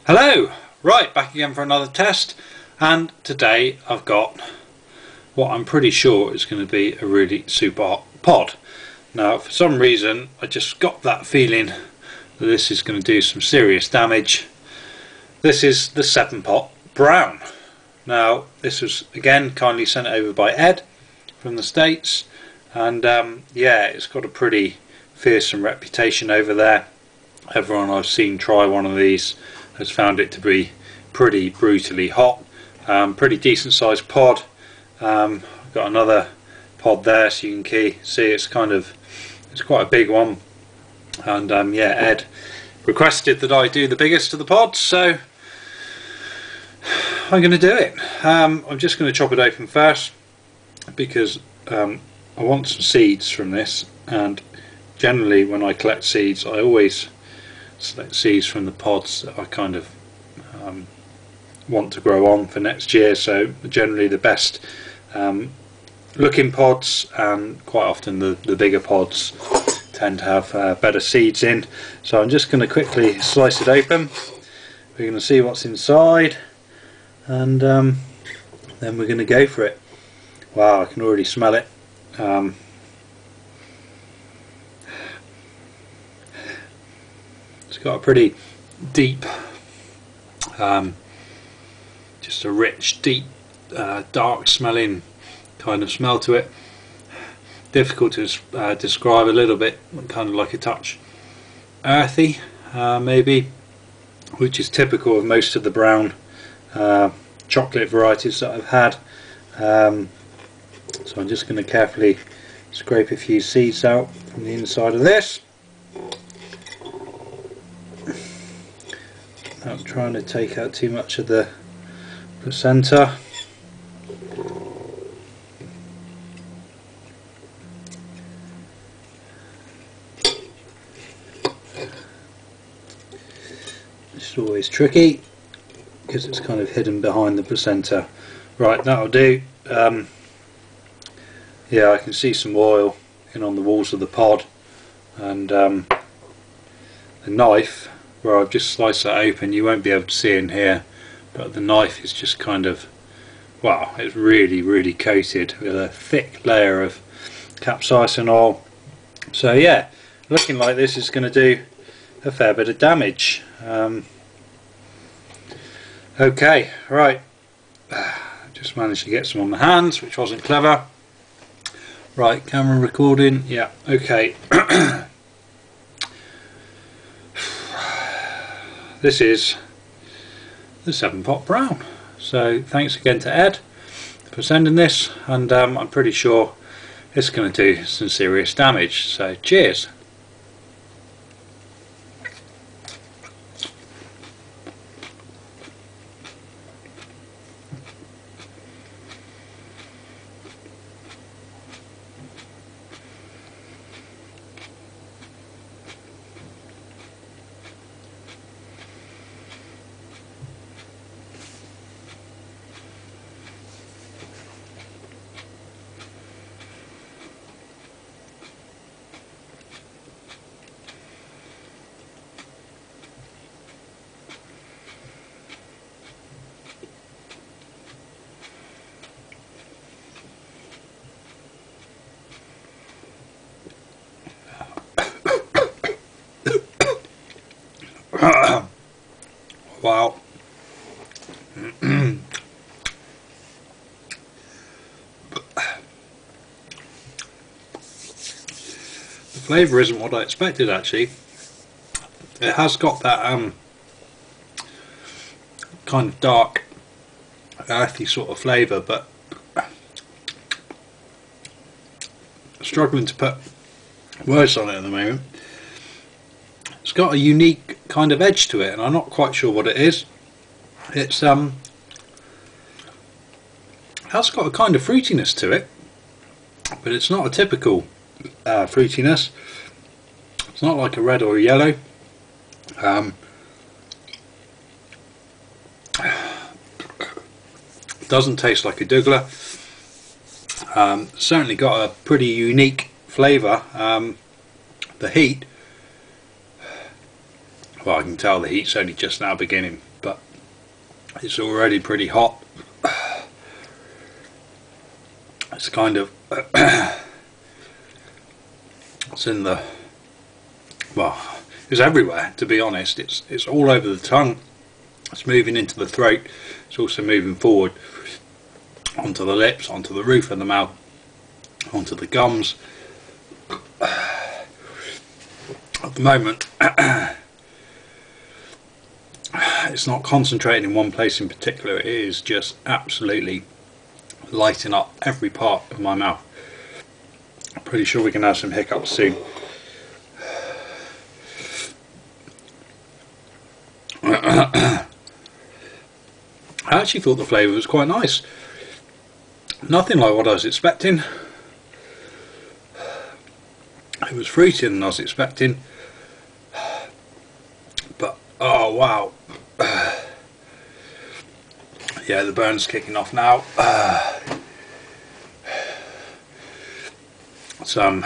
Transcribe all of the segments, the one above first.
Hello! Right, back again for another test, and today I've got what I'm pretty sure is going to be a really super hot pod. Now, for some reason I just got that feeling that this is going to do some serious damage. This is the 7-pot brown. Now, this was again kindly sent over by Ed from the States, and yeah, it's got a pretty fearsome reputation over there. Everyone I've seen try one of these has found it to be pretty brutally hot. Pretty decent sized pod. I've got another pod there, so you can see it's quite a big one, and yeah, Ed requested that I do the biggest of the pods, so I'm going to do it. I'm just going to chop it open first because I want some seeds from this, and generally when I collect seeds I always select seeds from the pods that I kind of want to grow on for next year. So generally the best looking pods, and quite often the bigger pods tend to have better seeds in. So I'm just going to quickly slice it open. We're going to see what's inside, and then we're going to go for it. Wow, I can already smell it. It's got a pretty deep, just a rich, deep, dark smelling kind of smell to it. Difficult to describe, a little bit kind of like a touch earthy, maybe, which is typical of most of the brown chocolate varieties that I've had. So I'm just going to carefully scrape a few seeds out from the inside of this. Not trying to take out too much of the placenta. It's always tricky because it's kind of hidden behind the placenta. Right, that'll do. Yeah, I can see some oil in on the walls of the pod, and the knife, where I've just sliced that open, you won't be able to see in here, but the knife is just kind of, wow, it's really coated with a thick layer of capsaicin oil. So yeah, looking like this is going to do a fair bit of damage. Okay, right, just managed to get some on the hands, which wasn't clever. Right, camera recording, yeah, okay. This is the 7-pot brown. So thanks again to Ed for sending this, and I'm pretty sure it's going to do some serious damage. So cheers. Wow. The flavour isn't what I expected, actually. It has got that kind of dark, earthy sort of flavour, but struggling to put words on it at the moment. It's got a unique kind of edge to it, and I'm not quite sure what it is. It's has got a kind of fruitiness to it, but it's not a typical fruitiness. It's not like a red or a yellow. Doesn't taste like a douglas. Certainly got a pretty unique flavour. The heat, well, I can tell the heat's only just now beginning. It's already pretty hot. It's kind of it's in the, well, it's everywhere, to be honest. It's all over the tongue. It's moving into the throat. It's also moving forward onto the lips, onto the roof of the mouth, onto the gums. At the moment it's not concentrating in one place in particular. It is just absolutely lighting up every part of my mouth. I'm pretty sure we can have some hiccups soon. I actually thought the flavour was quite nice. Nothing like what I was expecting. It was fruitier than I was expecting. But oh wow. Yeah, the burn's kicking off now. Some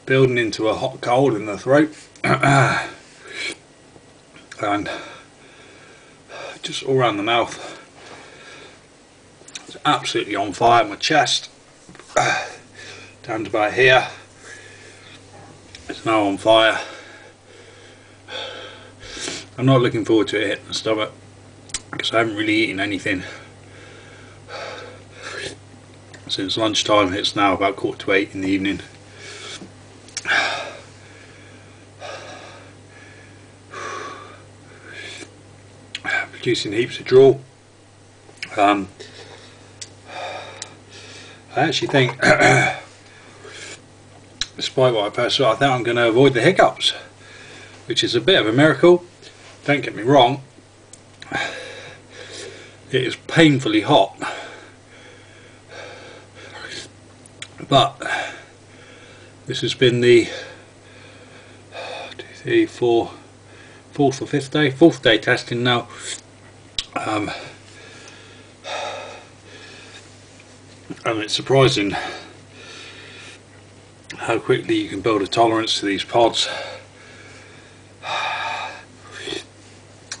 building into a hot cold in the throat. And just all around the mouth. It's absolutely on fire. My chest down to about here. It's now on fire. I'm not looking forward to it hitting the stomach because I haven't really eaten anything since lunchtime. It's now about 7:45 in the evening. Producing heaps of drool. I actually think, despite what I personally, I think I'm going to avoid the hiccups, which is a bit of a miracle. Don't get me wrong, it is painfully hot, but this has been the 4th or 5th day, 4th day testing now. And it's surprising how quickly you can build a tolerance to these pods.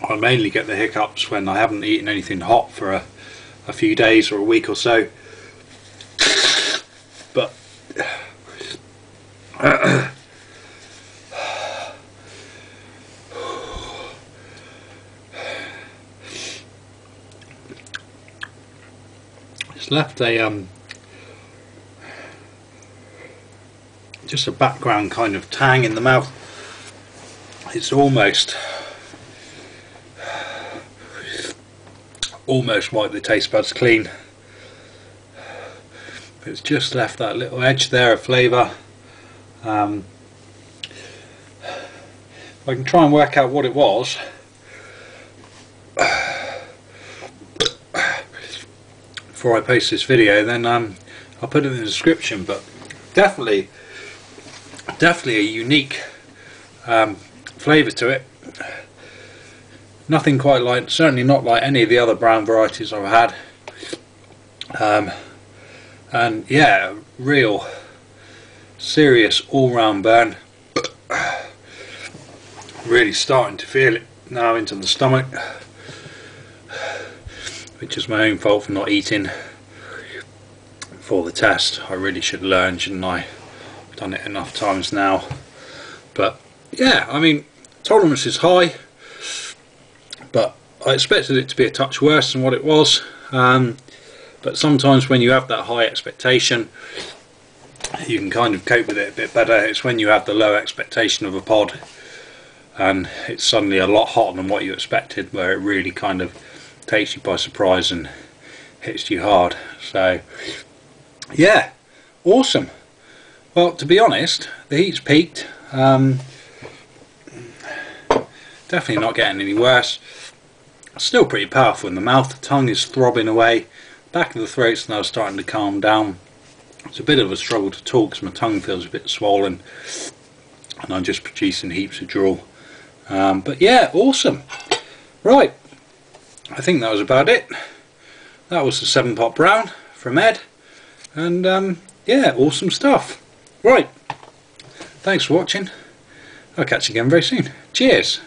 I mainly get the hiccups when I haven't eaten anything hot for a few days or a week or so. But it's left a just a background kind of tang in the mouth. It's almost wiped the taste buds clean. It's just left that little edge there of flavour. I can try and work out what it was. Before I post this video, then I'll put it in the description. But definitely a unique flavour to it. Nothing quite like, certainly not like any of the other brown varieties I've had. And yeah, real serious all-round burn. Really starting to feel it now into the stomach, which is my own fault for not eating for the test. I really should learn, shouldn't I? I've done it enough times now. But yeah, I mean, tolerance is high, but I expected it to be a touch worse than what it was. But sometimes when you have that high expectation, you can kind of cope with it a bit better. It's when you have the low expectation of a pod and it's suddenly a lot hotter than what you expected, where it really kind of takes you by surprise and hits you hard. So yeah, awesome. Well, to be honest, the heat's peaked. Definitely not getting any worse. Still pretty powerful in the mouth. The tongue is throbbing away. Back of the throat's now starting to calm down. It's a bit of a struggle to talk because my tongue feels a bit swollen and I'm just producing heaps of drool. But yeah, awesome. Right, I think that was about it. That was the 7-pot brown from Ed, and yeah, awesome stuff. Right, thanks for watching. I'll catch you again very soon. Cheers.